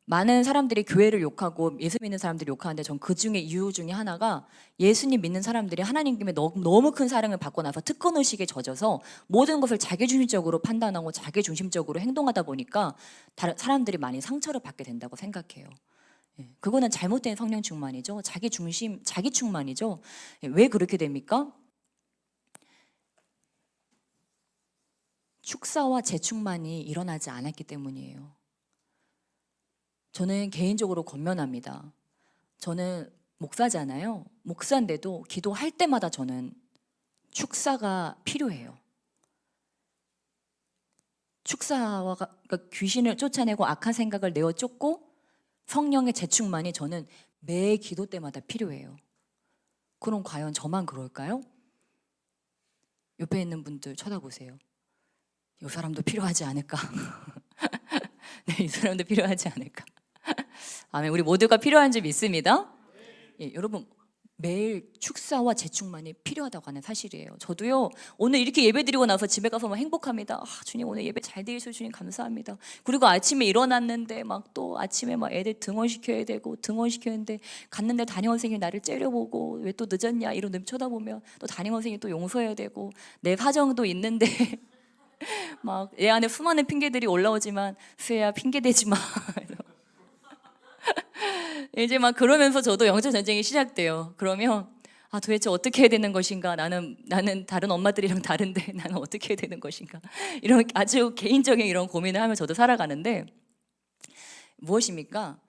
많은 사람들이 교회를 욕하고 예수 믿는 사람들이 욕하는데 전 그 중에 이유 중에 하나가 예수님 믿는 사람들이 하나님께 너무 큰 사랑을 받고 나서 특권의식에 젖어서 모든 것을 자기중심적으로 판단하고 자기중심적으로 행동하다 보니까 다른 사람들이 많이 상처를 받게 된다고 생각해요. 그거는 잘못된 성령 충만이죠. 자기 충만이죠. 왜 그렇게 됩니까? 축사와 재충만이 일어나지 않았기 때문이에요. 저는 개인적으로 권면합니다. 저는 목사잖아요. 목사인데도 기도할 때마다 저는 축사가 필요해요. 축사와 그러니까 귀신을 쫓아내고 악한 생각을 내어 쫓고 성령의 재충만이 저는 매 기도 때마다 필요해요. 그럼 과연 저만 그럴까요? 옆에 있는 분들 쳐다보세요. 이 사람도 필요하지 않을까? 네, 이 사람도 필요하지 않을까? 아멘. 우리 모두가 필요한 줄 믿습니다. 예, 여러분 매일 축사와 재충만이 필요하다고 하는 사실이에요. 저도요 오늘 이렇게 예배 드리고 나서 집에 가서 막 행복합니다. 주님 오늘 예배 잘 드리셔서 주님 감사합니다. 그리고 아침에 일어났는데 막 또 아침에 막 애들 등원시켜야 되고 등원시켰는데 갔는데 담임 선생님이 나를 째려보고 왜 또 늦었냐 이런 눈 쳐다보면 또 담임 선생님이 또 용서해야 되고 내 사정도 있는데 막 애 안에 수많은 핑계들이 올라오지만 수혜야 핑계 대지 마. 이제 막 그러면서 저도 영적 전쟁이 시작돼요. 그러면 도대체 어떻게 해야 되는 것인가? 나는 다른 엄마들이랑 다른데 나는 어떻게 해야 되는 것인가? 이런 아주 개인적인 이런 고민을 하며 저도 살아가는데 무엇입니까?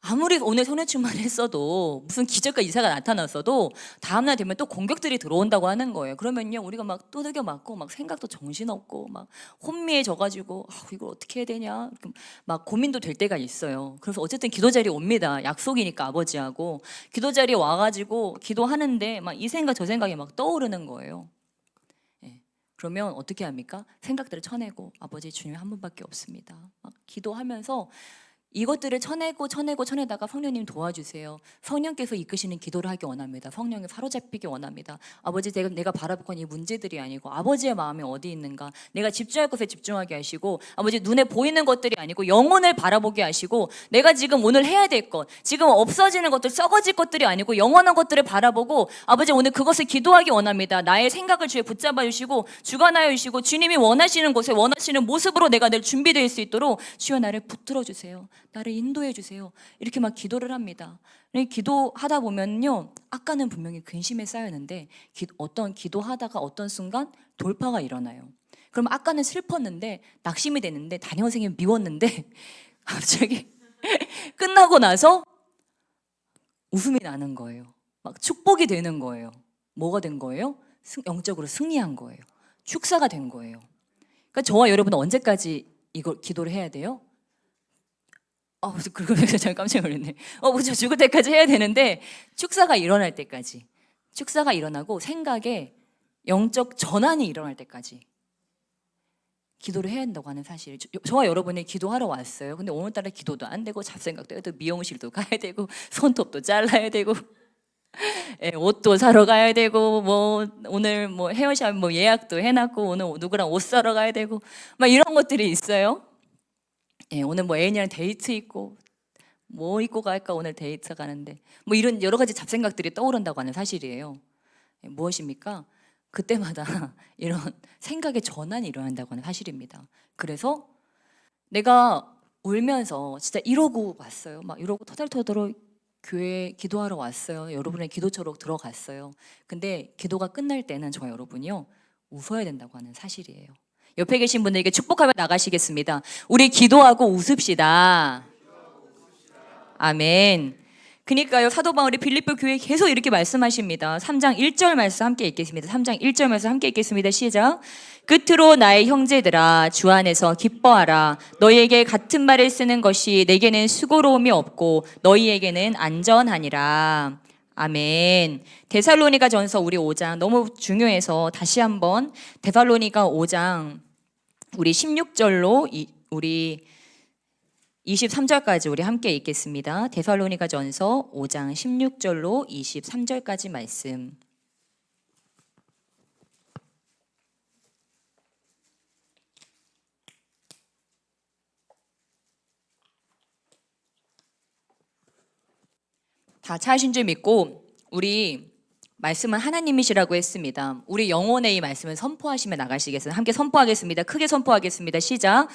아무리 오늘 성령 충만했어도 무슨 기적과 이사가 나타났어도 다음날 되면 또 공격들이 들어온다고 하는 거예요. 그러면요 우리가 막 두들겨 맞고 막 생각도 정신없고 막 혼미해져가지고 이걸 어떻게 해야 되냐 막 고민도 될 때가 있어요. 그래서 어쨌든 기도 자리에 옵니다. 약속이니까 아버지하고 기도 자리에 와가지고 기도하는데 막 이 생각 저 생각이 막 떠오르는 거예요. 그러면 어떻게 합니까? 생각들을 쳐내고 아버지 주님 한 분밖에 없습니다. 막 기도하면서 이것들을 쳐내다가 성령님 도와주세요. 성령께서 이끄시는 기도를 하기 원합니다. 성령에 사로잡히기 원합니다. 아버지 내가 바라보고 이 문제들이 아니고 아버지의 마음이 어디 있는가 내가 집중할 것에 집중하게 하시고 아버지 눈에 보이는 것들이 아니고 영혼을 바라보게 하시고 내가 지금 오늘 해야 될 것 지금 없어지는 것들 썩어질 것들이 아니고 영원한 것들을 바라보고 아버지 오늘 그것을 기도하기 원합니다. 나의 생각을 주에 붙잡아 주시고 주관하여 주시고 주님이 원하시는 곳에 원하시는 모습으로 내가 늘 준비될 수 있도록 주여 나를 붙들어 주세요. 나를 인도해 주세요. 이렇게 막 기도를 합니다. 기도하다 보면요 아까는 분명히 근심에 쌓였는데 어떤 기도하다가 어떤 순간 돌파가 일어나요. 그럼 아까는 슬펐는데 낙심이 됐는데 담임 선생님 미웠는데 갑자기 끝나고 나서 웃음이 나는 거예요. 막 축복이 되는 거예요. 뭐가 된 거예요? 영적으로 승리한 거예요. 축사가 된 거예요. 그러니까 저와 여러분은 언제까지 이걸 기도를 해야 돼요? 그러고 제가 깜짝 놀랐네. 저 죽을 때까지 해야 되는데 축사가 일어날 때까지 축사가 일어나고 생각에 영적 전환이 일어날 때까지 기도를 해야 한다고 하는 사실. 저와 여러분이 기도하러 왔어요. 근데 오늘따라 기도도 안 되고 잡생각도 해도 미용실도 가야 되고 손톱도 잘라야 되고 옷도 사러 가야 되고 오늘 헤어샵 예약도 해놨고 오늘 누구랑 옷 사러 가야 되고 막 이런 것들이 있어요. 오늘 애인이랑 데이트 있고 뭐 입고 갈까 오늘 데이트 가는데 이런 여러 가지 잡생각들이 떠오른다고 하는 사실이에요. 무엇입니까? 그때마다 이런 생각의 전환이 일어난다고 하는 사실입니다. 그래서 내가 울면서 진짜 이러고 왔어요. 막 이러고 터덜터덜 교회 기도하러 왔어요. 여러분의 기도처로 들어갔어요. 근데 기도가 끝날 때는 저와 여러분이요 웃어야 된다고 하는 사실이에요. 옆에 계신 분들에게 축복하며 나가시겠습니다. 우리 기도하고 웃읍시다. 아멘. 그러니까요, 사도 바울이 빌립보 교회에 계속 이렇게 말씀하십니다. 3장 1절 말씀 함께 읽겠습니다. 3장 1절 말씀 함께 읽겠습니다. 시작. 끝으로 나의 형제들아, 주 안에서 기뻐하라. 너희에게 같은 말을 쓰는 것이 내게는 수고로움이 없고 너희에게는 안전하니라. 아멘. 데살로니가 전서 우리 5장 너무 중요해서 다시 한번 데살로니가 5장 우리 16절로 우리 23절까지 우리 함께 읽겠습니다. 데살로니가 전서 5장 16절로 23절까지 말씀. 다 찾으신 줄 믿고 우리 말씀은 하나님이시라고 했습니다. 우리 영혼의 이 말씀을 선포하시며 나가시겠습니다. 함께 선포하겠습니다. 크게 선포하겠습니다. 시작.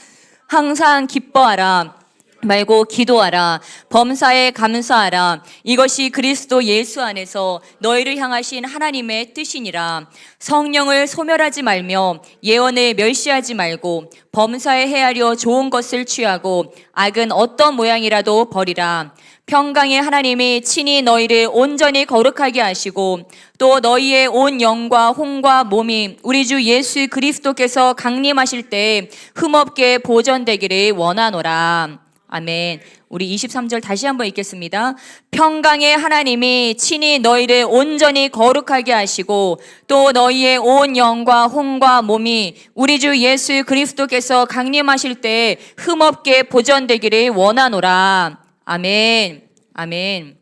항상 기뻐하라 말고 기도하라. 범사에 감사하라. 이것이 그리스도 예수 안에서 너희를 향하신 하나님의 뜻이니라. 성령을 소멸하지 말며 예언을 멸시하지 말고 범사에 헤아려 좋은 것을 취하고 악은 어떤 모양이라도 버리라. 평강의 하나님이 친히 너희를 온전히 거룩하게 하시고 또 너희의 온 영과 혼과 몸이 우리 주 예수 그리스도께서 강림하실 때 흠없게 보존되기를 원하노라. 아멘. 우리 23절 다시 한번 읽겠습니다. 평강의 하나님이 친히 너희를 온전히 거룩하게 하시고 또 너희의 온 영과 혼과 몸이 우리 주 예수 그리스도께서 강림하실 때 흠없게 보존되기를 원하노라. 아멘. 아멘.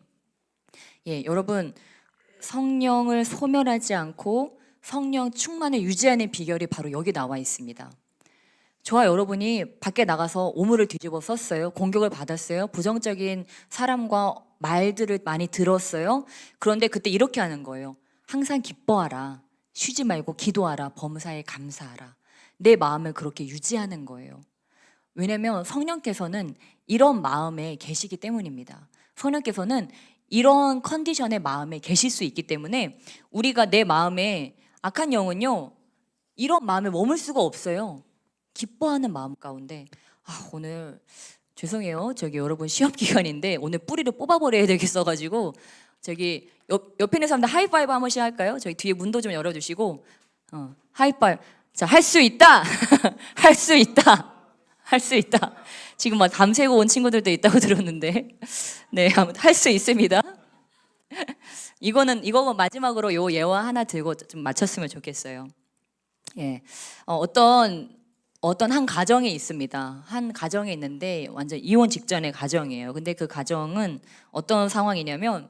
예, 여러분, 성령을 소멸하지 않고 성령 충만을 유지하는 비결이 바로 여기 나와 있습니다. 저와 여러분이 밖에 나가서 오물을 뒤집어 썼어요. 공격을 받았어요. 부정적인 사람과 말들을 많이 들었어요. 그런데 그때 이렇게 하는 거예요. 항상 기뻐하라. 쉬지 말고 기도하라. 범사에 감사하라. 내 마음을 그렇게 유지하는 거예요. 왜냐하면 성령께서는 이런 마음에 계시기 때문입니다. 성령께서는 이런 컨디션의 마음에 계실 수 있기 때문에 우리가 내 마음에 악한 영은요, 이런 마음에 머물 수가 없어요. 기뻐하는 마음 가운데 오늘 죄송해요. 저기 여러분 시험 기간인데 오늘 뿌리를 뽑아버려야 되겠어가지고 저기 옆에 있는 사람들 하이파이브 한 번씩 할까요? 저희 뒤에 문도 좀 열어주시고 하이파이브. 자, 할 수 있다. 할 수 있다. 할 수 있다. 지금 막 밤새고 온 친구들도 있다고 들었는데 네, 할 수 있습니다. 이거 마지막으로 요 예화 하나 들고 좀 마쳤으면 좋겠어요. 예, 어떤 한 가정에 있습니다. 한 가정에 있는데 완전 이혼 직전의 가정이에요. 근데 그 가정은 어떤 상황이냐면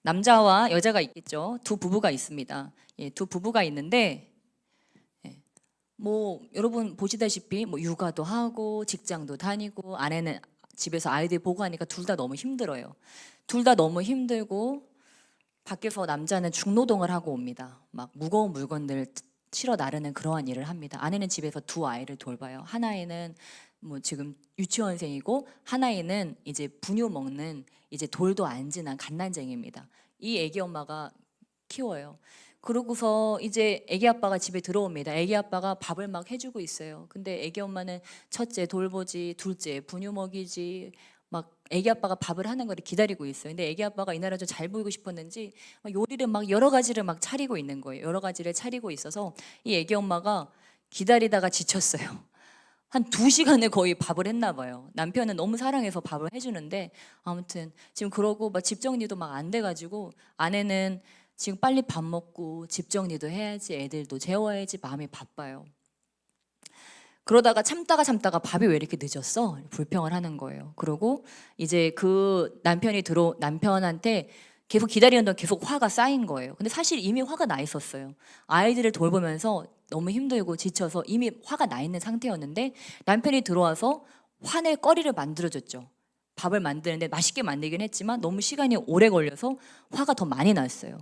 남자와 여자가 있겠죠. 두 부부가 있습니다. 예, 두 부부가 있는데 뭐 여러분 보시다시피 뭐 육아도 하고 직장도 다니고 아내는 집에서 아이들 보고 하니까 둘 다 너무 힘들어요. 둘 다 너무 힘들고 밖에서 남자는 중노동을 하고 옵니다. 막 무거운 물건들 실어 나르는 그러한 일을 합니다. 아내는 집에서 두 아이를 돌봐요. 하나애는 뭐 지금 유치원생이고 하나애는 이제 분유 먹는 이제 돌도 안 지난 갓난쟁이입니다. 이 애기 엄마가 키워요. 그러고서 이제 애기 아빠가 집에 들어옵니다. 애기 아빠가 밥을 막 해주고 있어요. 근데 애기 엄마는 첫째 돌보지, 둘째 분유 먹이지, 막 애기 아빠가 밥을 하는 걸 기다리고 있어요. 근데 애기 아빠가 이날은 좀 잘 보이고 싶었는지 막 요리를 막 여러 가지를 막 차리고 있는 거예요. 여러 가지를 차리고 있어서 이 애기 엄마가 기다리다가 지쳤어요. 한 2시간을 거의 밥을 했나 봐요. 남편은 너무 사랑해서 밥을 해주는데 아무튼 지금 그러고 막 집 정리도 막 안 돼가지고 아내는 지금 빨리 밥 먹고 집 정리도 해야지, 애들도 재워야지, 마음이 바빠요. 그러다가 참다가 밥이 왜 이렇게 늦었어? 불평을 하는 거예요. 그러고 이제 그 남편한테 계속 기다리는 동안 계속 화가 쌓인 거예요. 근데 사실 이미 화가 나 있었어요. 아이들을 돌보면서 너무 힘들고 지쳐서 이미 화가 나 있는 상태였는데 남편이 들어와서 화낼 거리를 만들어줬죠. 밥을 만드는데 맛있게 만들긴 했지만 너무 시간이 오래 걸려서 화가 더 많이 났어요.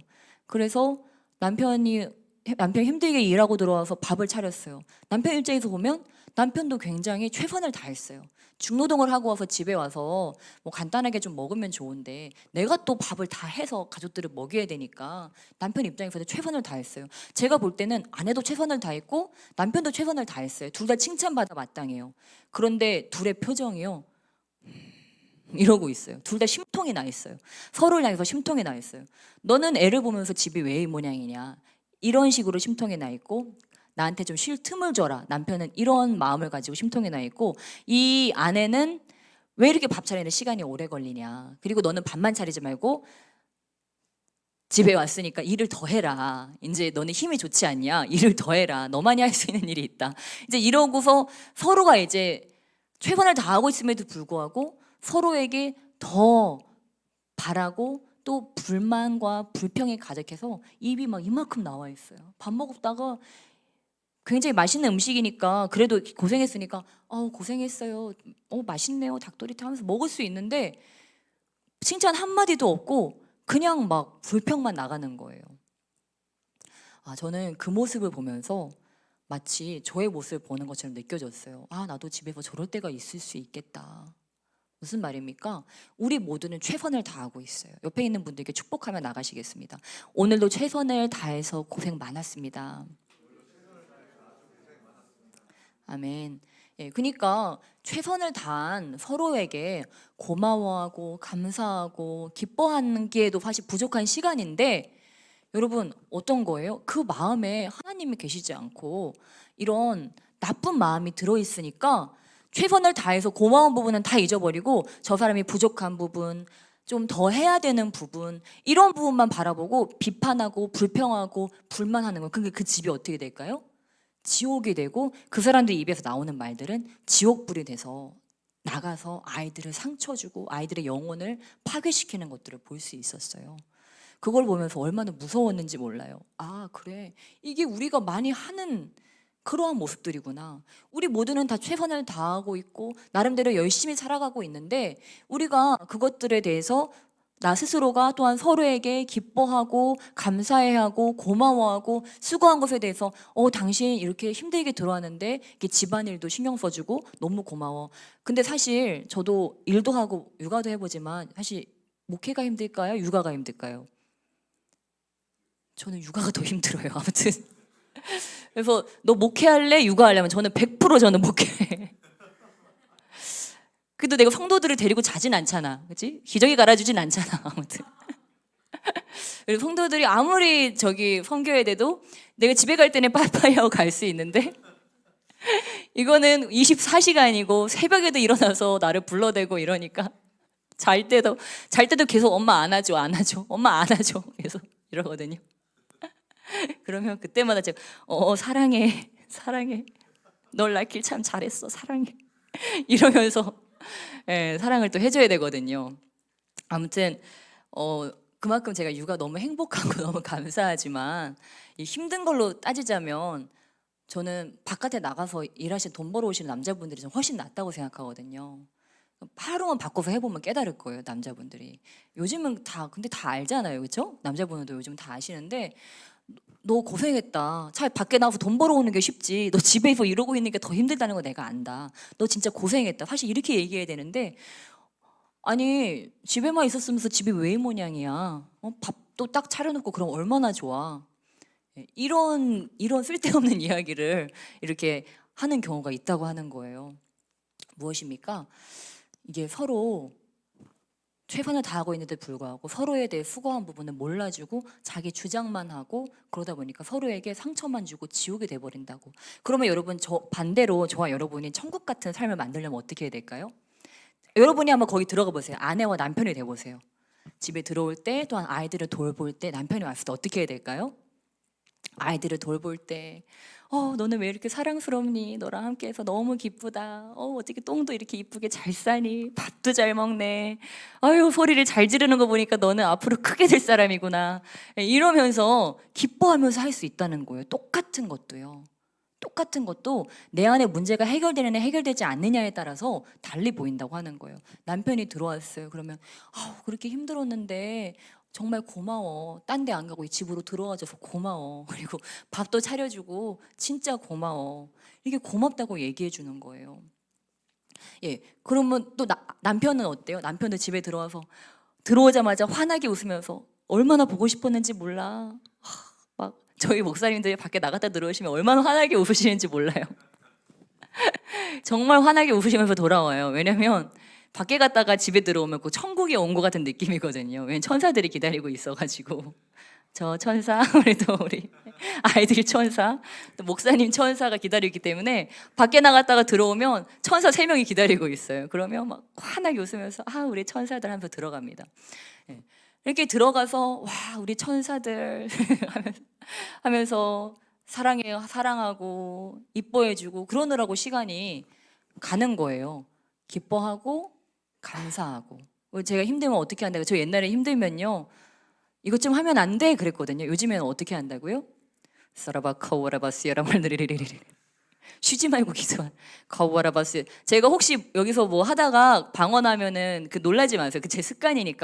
그래서 남편 힘들게 일하고 들어와서 밥을 차렸어요. 남편 입장에서 보면 남편도 굉장히 최선을 다했어요. 중노동을 하고 와서 집에 와서 뭐 간단하게 좀 먹으면 좋은데 내가 또 밥을 다 해서 가족들을 먹여야 되니까 남편 입장에서도 최선을 다했어요. 제가 볼 때는 아내도 최선을 다했고 남편도 최선을 다했어요. 둘 다 칭찬받아 마땅해요. 그런데 둘의 표정이요. 이러고 있어요. 둘 다 심통이 나 있어요. 서로를 향해서 심통이 나 있어요. 너는 애를 보면서 집이 왜 이 모양이냐, 이런 식으로 심통이 나 있고, 나한테 좀 쉴 틈을 줘라, 남편은 이런 마음을 가지고 심통이 나 있고, 이 아내는 왜 이렇게 밥 차리는 시간이 오래 걸리냐, 그리고 너는 밥만 차리지 말고 집에 왔으니까 일을 더 해라, 이제 너는 힘이 좋지 않냐, 일을 더 해라, 너만이 할 수 있는 일이 있다, 이제 이러고서 서로가 이제 최선을 다하고 있음에도 불구하고 서로에게 더 바라고 또 불만과 불평이 가득해서 입이 막 이만큼 나와 있어요. 밥 먹다가 굉장히 맛있는 음식이니까, 그래도 고생했으니까 고생했어요, 맛있네요, 닭도리탕 하면서 먹을 수 있는데 칭찬 한마디도 없고 그냥 막 불평만 나가는 거예요. 저는 그 모습을 보면서 마치 저의 모습을 보는 것처럼 느껴졌어요. 나도 집에서 저럴 때가 있을 수 있겠다. 무슨 말입니까? 우리 모두는 최선을 다하고 있어요. 옆에 있는 분들께 축복하며 나가시겠습니다. 오늘도 최선을 다해서 고생 많았습니다. 아멘. 그러니까 최선을 다한 서로에게 고마워하고 감사하고 기뻐하기에도 사실 부족한 시간인데, 여러분 어떤 거예요? 그 마음에 하나님이 계시지 않고 이런 나쁜 마음이 들어있으니까 최선을 다해서 고마운 부분은 다 잊어버리고 저 사람이 부족한 부분, 좀 더 해야 되는 부분, 이런 부분만 바라보고 비판하고 불평하고 불만하는 거예요. 그러니까 그 집이 어떻게 될까요? 지옥이 되고 그 사람들 입에서 나오는 말들은 지옥불이 돼서 나가서 아이들을 상처 주고 아이들의 영혼을 파괴시키는 것들을 볼 수 있었어요. 그걸 보면서 얼마나 무서웠는지 몰라요. 그래, 이게 우리가 많이 하는 그러한 모습들이구나. 우리 모두는 다 최선을 다하고 있고 나름대로 열심히 살아가고 있는데, 우리가 그것들에 대해서 나 스스로가 또한 서로에게 기뻐하고 감사해하고 고마워하고 수고한 것에 대해서 당신 이렇게 힘들게 들어왔는데 이렇게 집안일도 신경 써주고 너무 고마워. 근데 사실 저도 일도 하고 육아도 해보지만 사실 목회가 힘들까요? 육아가 힘들까요? 저는 육아가 더 힘들어요. 아무튼 그래서 너 목회할래? 육아하려면 저는 100% 저는 목회. 그래도 내가 성도들을 데리고 자진 않잖아, 그렇지? 기저귀 갈아주진 않잖아. 아무튼 그리고 성도들이 아무리 저기 성교회 돼도 내가 집에 갈 때는 빠이빠이 하고 갈 수 있는데, 이거는 24시간이고 새벽에도 일어나서 나를 불러대고 이러니까 잘 때도 계속 엄마 안아줘, 엄마 안아줘, 계속 이러거든요. 그러면 그때마다 제가 사랑해 널 낳길 참 잘했어, 사랑해 이러면서 사랑을 또 해줘야 되거든요. 아무튼 그만큼 제가 육아 너무 행복하고 너무 감사하지만, 이 힘든 걸로 따지자면 저는 바깥에 나가서 일하시는 돈 벌어오시는 남자분들이 좀 훨씬 낫다고 생각하거든요. 하루만 바꿔서 해보면 깨달을 거예요, 남자분들이. 요즘은 근데 다 알잖아요, 그렇죠? 남자분들도 요즘 다 아시는데, 너 고생했다. 차라리 밖에 나가서 돈 벌어오는 게 쉽지. 너 집에서 이러고 있는 게 더 힘들다는 거 내가 안다. 너 진짜 고생했다. 사실 이렇게 얘기해야 되는데, 아니 집에만 있었으면서 집이 왜 이 모양이야? 밥도 딱 차려놓고 그럼 얼마나 좋아. 이런 쓸데없는 이야기를 이렇게 하는 경우가 있다고 하는 거예요. 무엇입니까? 이게 서로 최선을 다하고 있는데 불구하고 서로에 대해 수고한 부분은 몰라주고 자기 주장만 하고, 그러다 보니까 서로에게 상처만 주고 지옥이 돼버린다고. 그러면 여러분, 반대로 저와 여러분이 천국 같은 삶을 만들려면 어떻게 해야 될까요? 여러분이 한번 거기 들어가 보세요. 아내와 남편이 돼보세요. 집에 들어올 때, 또한 아이들을 돌볼 때, 남편이 왔을 때 어떻게 해야 될까요? 아이들을 돌볼 때 너는 왜 이렇게 사랑스럽니? 너랑 함께해서 너무 기쁘다. 어떻게 똥도 이렇게 이쁘게 잘 싸니? 밥도 잘 먹네. 아유, 소리를 잘 지르는 거 보니까 너는 앞으로 크게 될 사람이구나. 이러면서 기뻐하면서 할 수 있다는 거예요. 똑같은 것도 내 안에 문제가 해결되느냐 해결되지 않느냐에 따라서 달리 보인다고 하는 거예요. 남편이 들어왔어요. 그러면 그렇게 힘들었는데 정말 고마워. 딴 데 안 가고 이 집으로 들어와줘서 고마워. 그리고 밥도 차려주고 진짜 고마워. 이게 고맙다고 얘기해 주는 거예요. 그러면 또 남편은 어때요? 남편도 집에 들어오자마자 환하게 웃으면서 얼마나 보고 싶었는지 몰라. 막 저희 목사님들이 밖에 나갔다 들어오시면 얼마나 환하게 웃으시는지 몰라요. 정말 환하게 웃으시면서 돌아와요. 왜냐면 밖에 갔다가 집에 들어오면 그 천국에 온 것 같은 느낌이거든요. 왜냐면 천사들이 기다리고 있어가지고. 저 천사, 우리 아이들이 천사, 또 목사님 천사가 기다리기 때문에 밖에 나갔다가 들어오면 천사 3명이 기다리고 있어요. 그러면 막 환하게 웃으면서 우리 천사들 하면서 들어갑니다. 예. 이렇게 들어가서 와 우리 천사들 하면서 사랑하고 이뻐해주고 그러느라고 시간이 가는 거예요. 기뻐하고 감사하고. 제가 힘들면 어떻게 한다고? 저 옛날에 힘들면요 이것 좀 하면 안 돼 그랬거든요. 요즘에는 어떻게 한다고요? 사라바 카오라바스야라 말들이리리리 쉬지 말고 기도한 카오라바스. 제가 혹시 여기서 뭐 하다가 방언하면은 그 놀라지 마세요. 그 제 습관이니까.